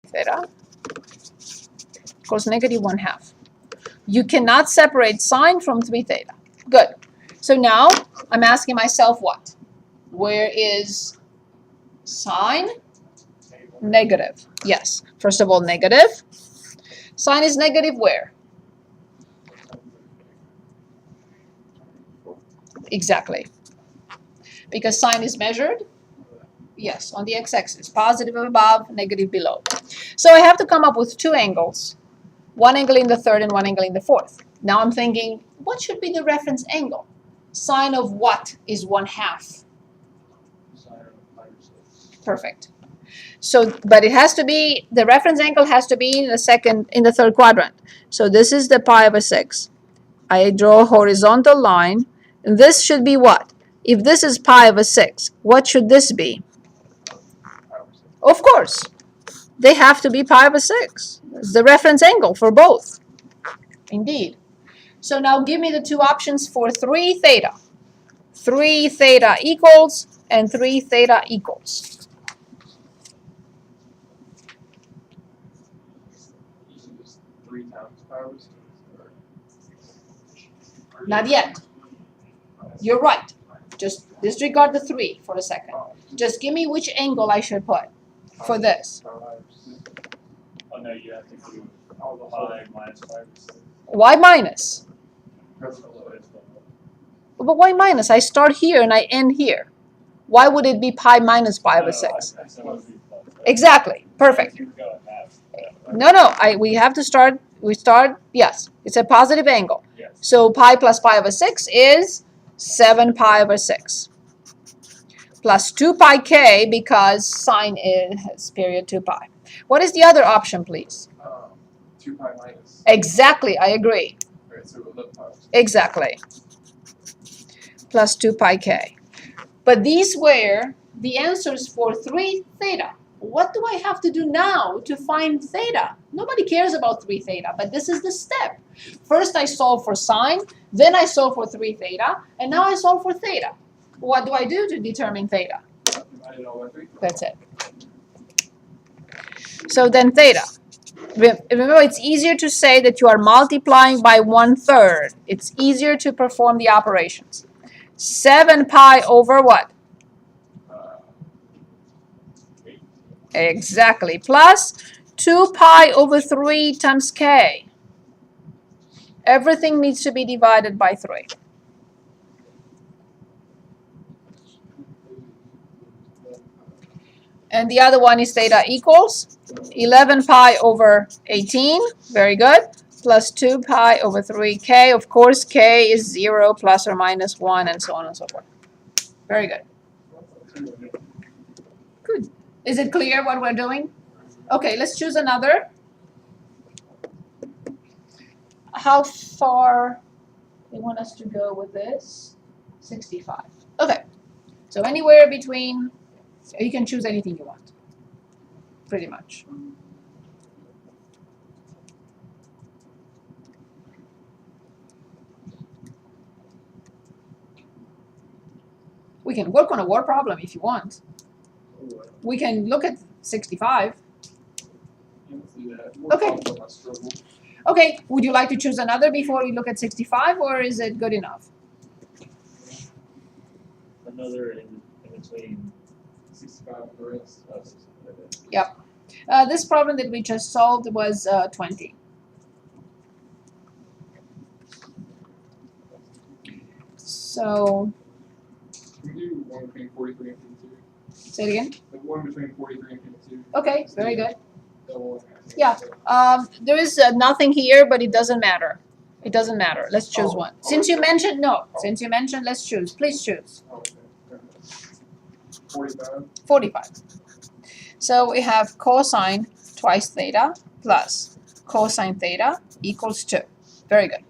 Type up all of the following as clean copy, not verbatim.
theta equals negative 1/2. You cannot separate sine from 3 theta. Good. So now I'm asking myself what? Where is sine? Negative. Yes. First of all, negative. Sine is negative where? Exactly. Because sine is measured? Yes, on the x-axis. Positive above, negative below. So I have to come up with 2 angles. One angle in the third and one angle in the fourth. Now I'm thinking, what should be the reference angle? Sine of what is 1/2? Perfect. So, but it has to be, the reference angle has to be in the third quadrant. So this is the pi/6. I draw a horizontal line. And this should be what? If this is pi/6, what should this be? Of course, they have to be pi/6. It's the reference angle for both. Indeed. So now give me the 2 options for 3 theta. 3 theta equals and 3 theta equals. Not yet. You're right. Just disregard the 3 for a second. Just give me which angle I should put for this. Oh no, you have to do pi minus 5. Why minus? But why minus? I start here and I end here. Why would it be pi minus pi/6? Exactly. Perfect. No. We have to start. We start. Yes, it's a positive angle. Yes. So pi plus pi/6 is 7 pi/6 plus 2 pi k because sine is period 2 pi. What is the other option, please? 2 pi minus. Exactly. I agree. Right, so 11 pi. Exactly. Plus 2 pi k. But these were the answers for 3 theta. What do I have to do now to find theta? Nobody cares about 3 theta, but this is the step. First I solve for sine, then I solve for 3 theta, and now I solve for theta. What do I do to determine theta? That's it. So then theta. Remember, it's easier to say that you are multiplying by 1/3. It's easier to perform the operations. 7 pi over what? Exactly. Plus 2 pi over 3 times k. Everything needs to be divided by 3. And the other one is theta equals 11 pi over 18. Very good. Plus 2 pi over 3k. Of course, k is 0 plus or minus 1 and so on and so forth. Very good. Good. Is it clear what we're doing? Okay, let's choose another. How far they want us to go with this? 65. Okay. So anywhere between, you can choose anything you want. Pretty much. We can work on a word problem if you want. We can look at 65. Okay. Okay, would you like to choose another before we look at 65, or is it good enough? Another in between 65 and the rest. Yep. This problem that we just solved was 20. So, Can we do one between 43 and 52? say it again. The one between 43 and 52. Okay, very good. Double. Yeah. There is nothing here, but it doesn't matter. It doesn't matter. Let's choose one. Since you mentioned, let's choose. Please choose. 45. 45. So we have cosine twice theta plus cosine theta equals 2. Very good.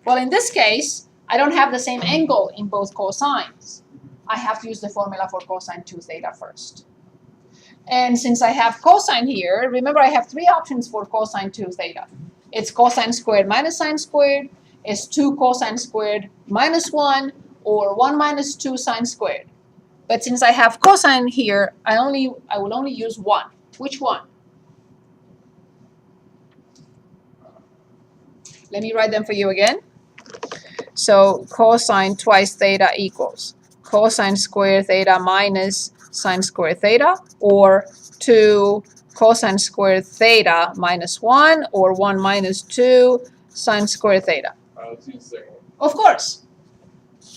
Well, in this case, I don't have the same angle in both cosines. I have to use the formula for cosine 2 theta first. And since I have cosine here, remember I have 3 options for cosine 2 theta. It's cosine squared minus sine squared, it's 2 cosine squared minus 1, or 1 minus 2 sine squared. But since I have cosine here, I will only use one. Which one? Let me write them for you again. So cosine twice theta equals cosine squared theta minus sine squared theta, or 2 cosine squared theta minus 1, or 1 minus 2 sine squared theta. Let's use the second one. Of course.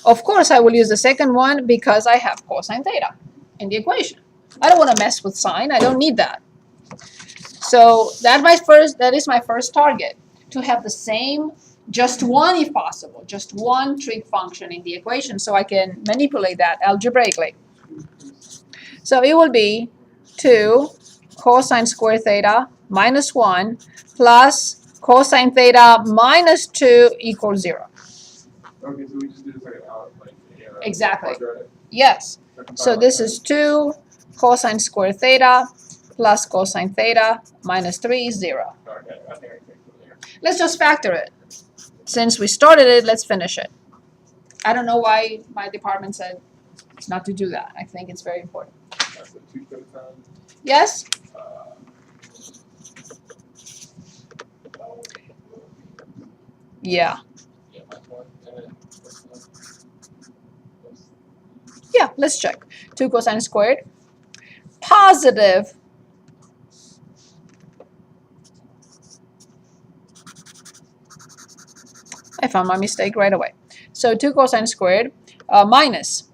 Of course, I will use the second one because I have cosine theta in the equation. I don't want to mess with sine. I don't need that. So that is my first target, to have the same, just one if possible, just one trig function in the equation so I can manipulate that algebraically. So it will be 2 cosine squared theta minus 1 plus cosine theta minus 2 equals 0. Okay, so we just do this like an out, like Exactly. quadratic. Yes. So this is 2 cosine squared theta plus cosine theta minus 3 is 0. Okay, I think I can put it here. Let's just factor it. Since we started it, let's finish it. I don't know why my department said not to do that. I think it's very important. So 2 cosine. Yes? Yeah. Yeah, minus 1. And then what's the Yeah, let's check. 2 cosine squared. Positive. I found my mistake right away. So 2 cosine squared minus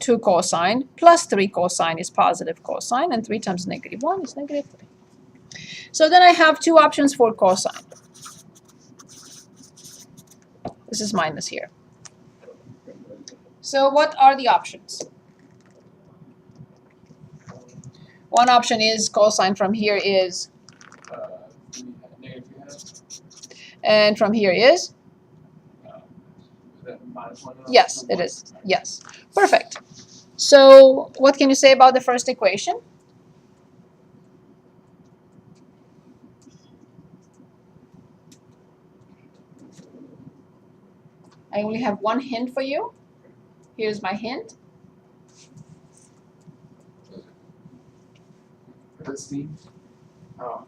2 cosine plus 3 cosine is positive cosine, and 3 times negative 1 is negative 3. So then I have 2 options for cosine. This is minus here. So what are the options? One option is cosine from here is, negative 2 halves. and from here is? Is that minus 1 now? Yes, it is. Yes. Perfect. So what can you say about the first equation? I only have one hint for you. Here's my hint. That's steam. Oh.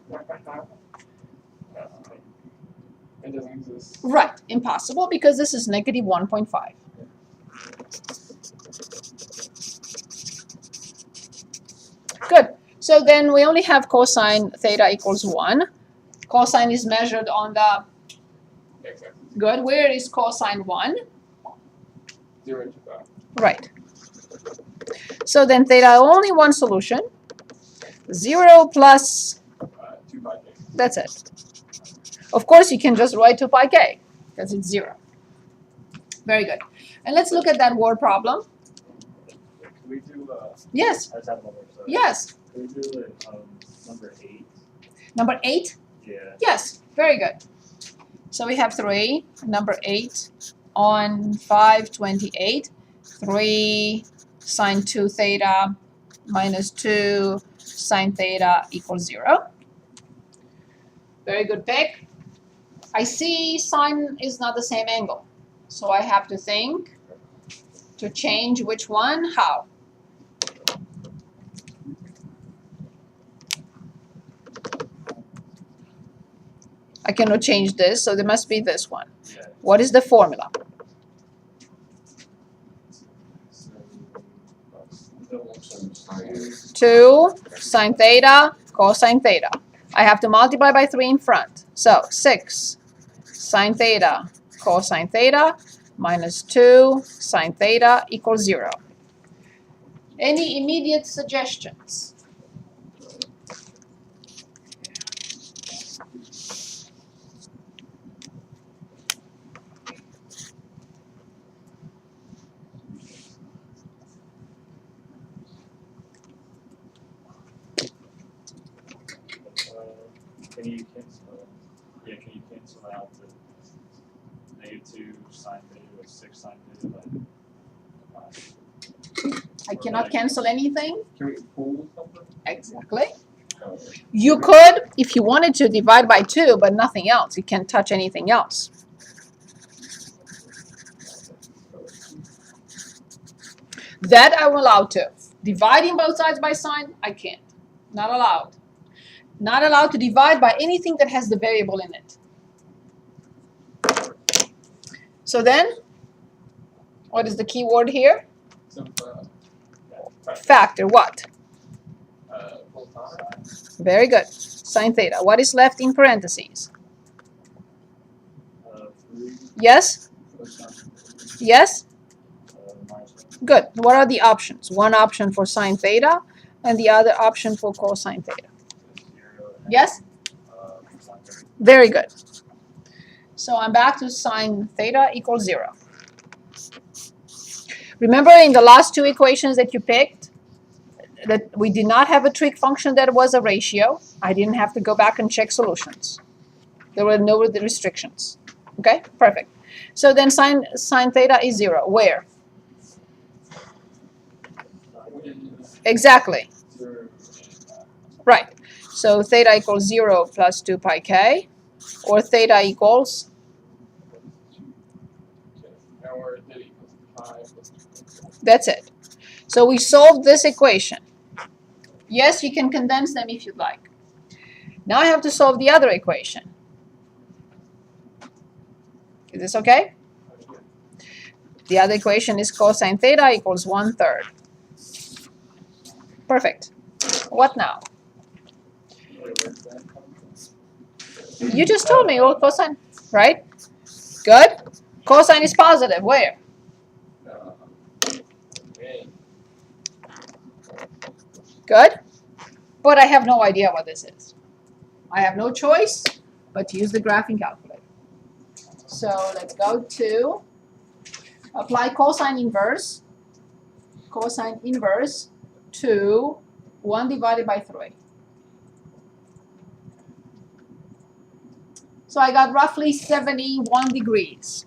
It doesn't exist. Right, impossible, because this is negative 1.5. Good. So then we only have cosine theta equals 1. Cosine is measured on the, Exactly. good, where is cosine 1? 0 to 5. Right. So then theta only one solution. 0 plus, 2 pi k. that's it. Of course, you can just write 2 pi k, because it's 0. Very good. And let's look at that word problem. Can we do, Yes, I just have one more. So yes. Can we do it, number 8? Number 8? Yeah. Yes, very good. So we have 3, number 8 on 528. 3 sine 2 theta minus 2 sine theta equals 0. Very good pick. I see sine is not the same angle, so I have to think to change which one, how. I cannot change this, so there must be this one. Yeah. What is the formula? So, 2 sine theta cosine theta. I have to multiply by 3 in front. So 6 sine theta cosine theta minus 2 sine theta equals 0. Any immediate suggestions? Can you cancel? Yeah, can you cancel out the -2 sine theta with 6 sine theta? I cannot cancel anything. can we pull something? Exactly. You could, if you wanted to, divide by 2, but nothing else. You can't touch anything else. That I'm allowed to. Dividing both sides by sine, I can't. Not allowed. Not allowed to divide by anything that has the variable in it. So then, what is the key word here? Some, Factor what? full time. Very good. Sine theta. What is left in parentheses? 3 Yes? Yes? minus 1. Good. What are the options? One option for sine theta and the other option for cosine theta. 0 and Yes? cosine 30. Very good. So I'm back to sine theta equals 0. Remember in the last two equations that you picked, that we did not have a trig function that was a ratio. I didn't have to go back and check solutions. There were no restrictions. Okay, perfect. So then sine theta is 0. Where? Exactly. 0 Right. So theta equals 0 plus 2 pi k, or theta equals, and we're at theta equals 5 plus 2. that's it. So we solved this equation. Yes, you can condense them if you'd like. Now I have to solve the other equation. Is this okay? The other equation is cosine theta equals 1/3. Perfect. What now? You just told me, well, cosine, right? Good. Cosine is positive. Where? Okay. Good. But I have no idea what this is. I have no choice but to use the graphing calculator. So let's go to apply cosine inverse to 1 divided by 3. So I got roughly 71 degrees.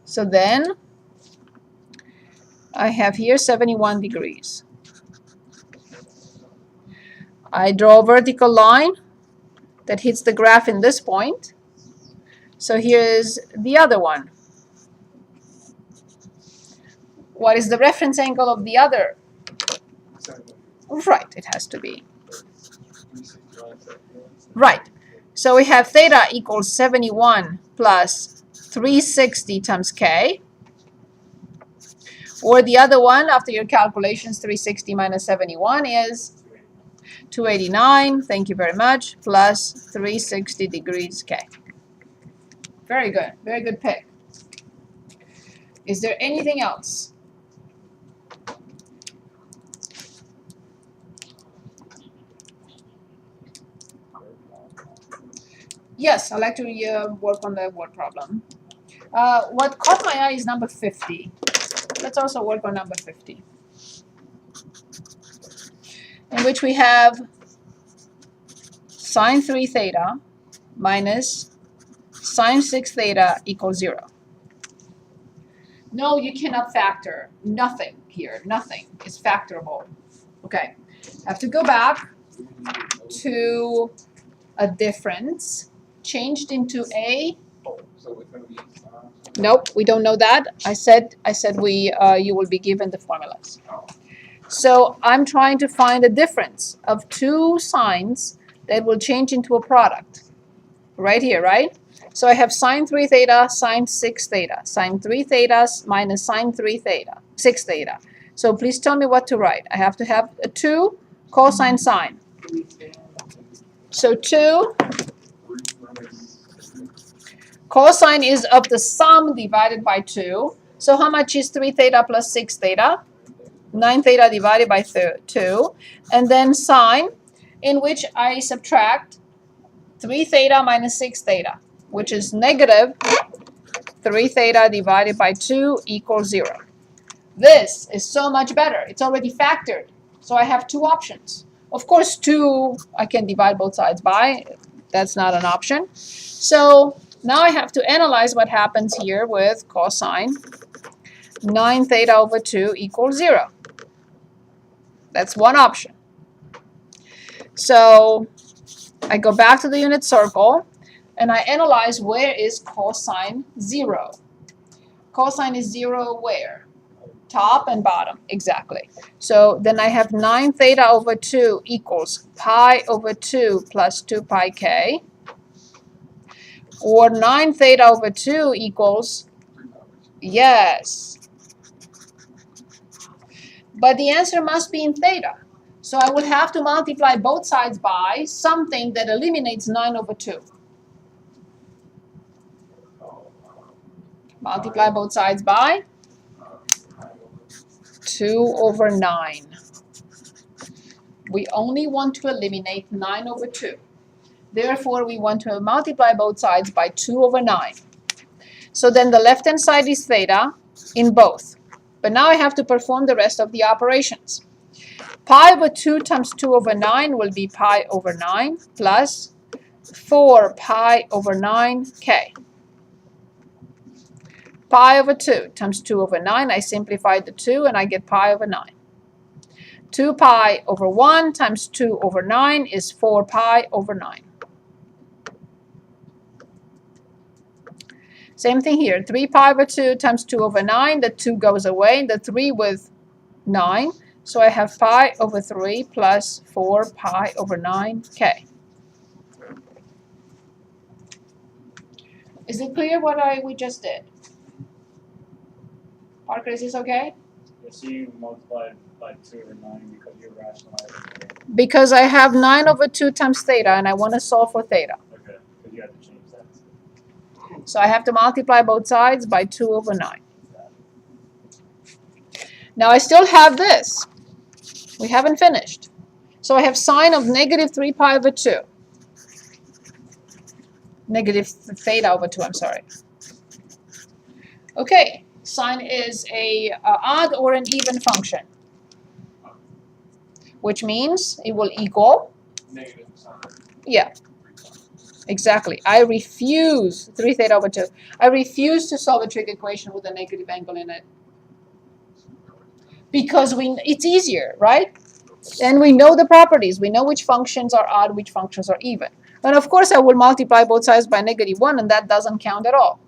So then I have here 71 degrees. I draw a vertical line that hits the graph in this point. So here's the other one. What is the reference angle of the other? Right, it has to be. Right. So we have theta equals 71 plus 360 times k. Or the other one, after your calculations, 360 minus 71 is 289, thank you very much, plus 360 degrees k. Very good pick. Is there anything else? Yes, I'd like to work on the word problem. What caught my eye is number 50. Let's also work on number 50. In which we have sine 3 theta minus sine 6 theta equals 0. No, you cannot factor. Nothing here. Nothing is factorable. Okay. Have to go back to a difference changed into a. So it's going to be Nope, we don't know that. I said you will be given the formulas. So I'm trying to find a difference of two signs that will change into a product. Right here, right? So I have sine 3 theta, sine 6 theta, sine 3 theta minus sine 3 theta, 6 theta. So please tell me what to write. I have to have a 2 cosine sine. So 2 cosine is of the sum divided by 2. So how much is 3 theta plus 6 theta? 9 theta divided by 2. And then sine, in which I subtract 3 theta minus 6 theta, which is negative 3 theta divided by 2 equals 0. This is so much better. It's already factored. So I have two options. Of course, 2 I can divide both sides by. That's not an option. So now I have to analyze what happens here with cosine 9 theta over 2 equals 0. That's one option. So I go back to the unit circle and I analyze where is cosine 0. Cosine is 0 where? Top and bottom, exactly. So then I have 9 theta over 2 equals pi over 2 plus 2 pi k. or 9 theta over 2 equals, 3 pi over 2. yes. But the answer must be in theta. So I will have to multiply both sides by something that eliminates 9 over 2. Multiply both sides by Pi over 2 over 9. We only want to eliminate 9 over 2. Therefore, we want to multiply both sides by 2 over 9. So then the left-hand side is theta in both. But now I have to perform the rest of the operations. Pi over 2 times 2 over 9 will be pi over 9 plus 4 pi over 9k. Pi over 2 times 2 over 9, I simplified the 2 and I get pi over 9. 2 pi over 1 times 2 over 9 is 4 pi over 9. Same thing here, 3 pi over 2 times 2 over 9, the 2 goes away, the 3 with 9, so I have pi over 3 plus 4 pi over 9k. Is it clear what we just did? Parker, is this okay? So you multiplied by 2 over 9 because you're rationalizing it. Because I have 9 over 2 times theta and I want to solve for theta. Okay, because you have to change that. So I have to multiply both sides by 2 over 9. Now I still have this. We haven't finished. So I have sine of negative 3 pi over 2. Negative theta over 2, I'm sorry. Okay, sine is a odd or an even function, which means it will equal, negative sine. yeah, exactly. I refuse, 3 theta over 2. I refuse to solve a trig equation with a negative angle in it. Because it's easier, right? And we know the properties. We know which functions are odd, which functions are even. And of course, I will multiply both sides by negative 1, and that doesn't count at all.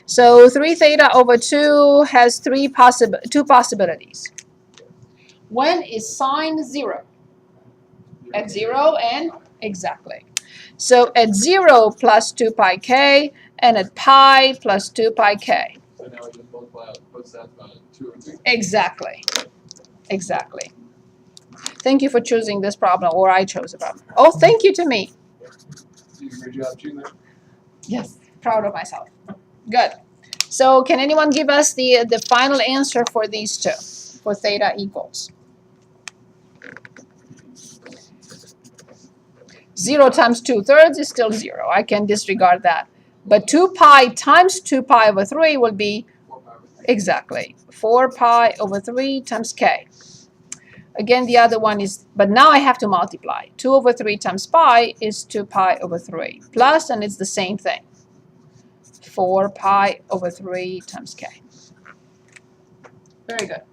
So 3 theta over 2 has two possibilities. When is sine 0? At 0 and exactly. So at 0 plus 2 pi k, and at pi plus 2 pi k. So now we just multiply out both sides by 2 over 3. Exactly. Exactly. Thank you for choosing this problem, or I chose the problem. Oh, thank you to me. You did a great job choosing that. Yes. Proud of myself. Good. So can anyone give us the final answer for these two, for theta equals? 0 times 2/3 is still 0. I can disregard that. But 2 pi times 2 pi over 3 will be 4 pi over 3. exactly 4 pi over 3 times k. Again, the other one is, but now I have to multiply. 2 over 3 times pi is 2 pi over 3. Plus, and it's the same thing. 4 pi over 3 times k. Very good.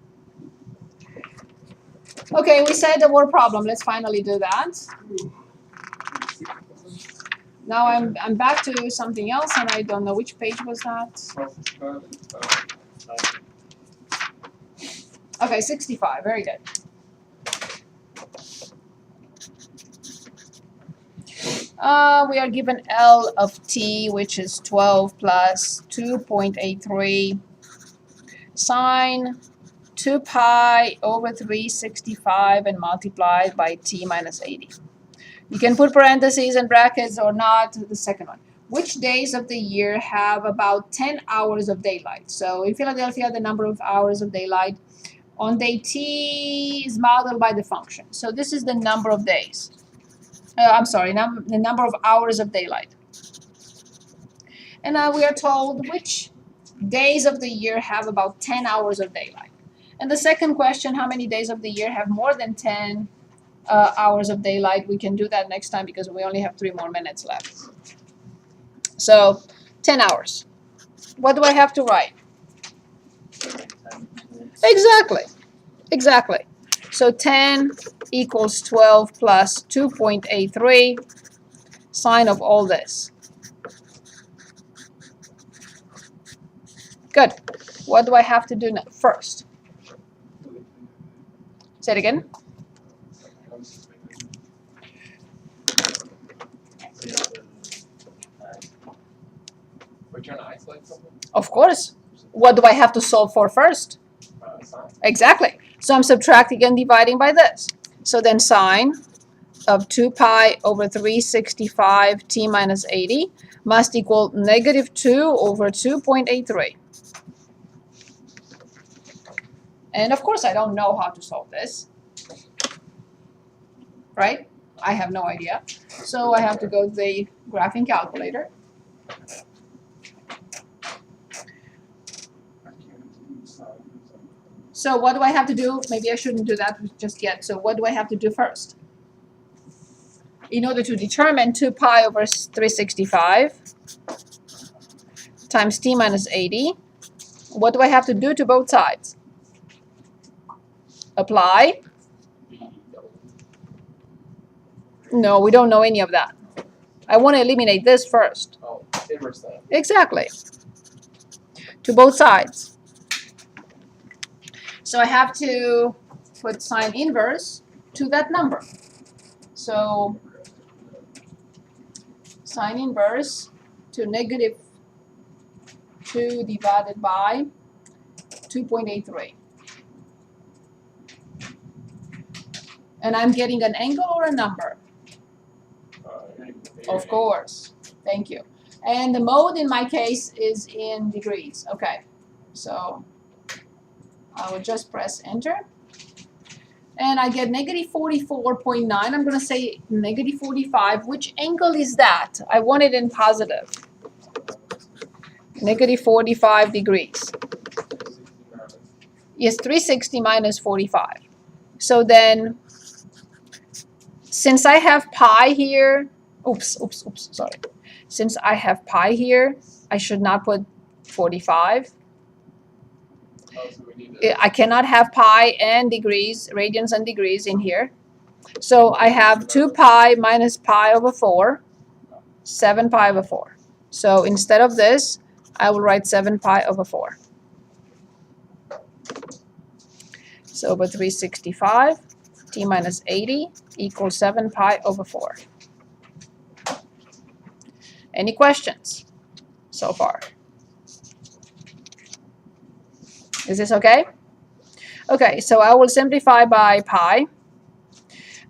Okay, we said the word problem. Let's finally do that. Now I'm back to something else, and I don't know which page was that. Okay, 65. Very good. We are given L of t, which is 12 plus 2.83 sine 2 pi over 365 and multiplied by t minus 80. You can put parentheses and brackets or not, the second one. Which days of the year have about 10 hours of daylight? So in Philadelphia, the number of hours of daylight on day t is modeled by the function. So this is the number of days. I'm sorry, the number of hours of daylight. And now we are told which days of the year have about 10 hours of daylight. And the second question, how many days of the year have more than 10 hours of daylight? We can do that next time because we only have 3 more minutes left. So 10 hours. What do I have to write? Exactly. Exactly. So 10 equals 12 plus 2.83 sine of all this. Good. What do I have to do now? First? Say it again. trying to isolate something? Of course. What do I have to solve for first? Sine. Exactly. So I'm subtracting and dividing by this. So then sine of 2 pi over 365 t minus 80 must equal negative 2 over 2.83. And of course, I don't know how to solve this, right? I have no idea. So I have to go to the graphing calculator. So what do I have to do? Maybe I shouldn't do that just yet. So what do I have to do first? In order to determine 2 pi over 365 times t minus 80, what do I have to do to both sides? Apply? No, we don't know any of that. I want to eliminate this first. Oh, inverse that. Exactly. To both sides. So I have to put sine inverse to that number. So sine inverse to negative 2 divided by 2.83. And I'm getting an angle or a number? Of course. Thank you. And the mode in my case is in degrees. Okay. So I will just press enter. And I get negative 44.9. I'm going to say negative 45. Which angle is that? I want it in positive. Negative 45 degrees. Yes, 360 minus 45. So then, since I have pi here, sorry. Since I have pi here, I should not put 45. Oh, so we need to. I cannot have pi and degrees, radians and degrees in here. So I have 2 pi minus pi over 4, 7 pi over 4. So instead of this, I will write 7 pi over 4. So over 365, t minus 80 equals 7 pi over 4. Any questions so far? Is this okay? Okay, so I will simplify by pi.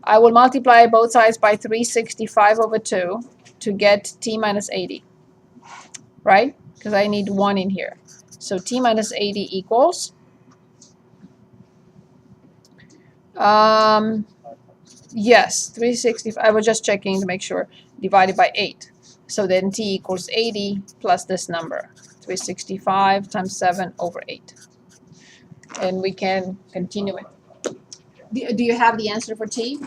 I will multiply both sides by 365 over 2 to get t minus 80, right? Because I need 1 in here. So t minus 80 equals, yes, 365, I was just checking to make sure, divided by 8. So then t equals 80 plus this number, 365 times 7 over 8. And we can continue it. Do you have the answer for t?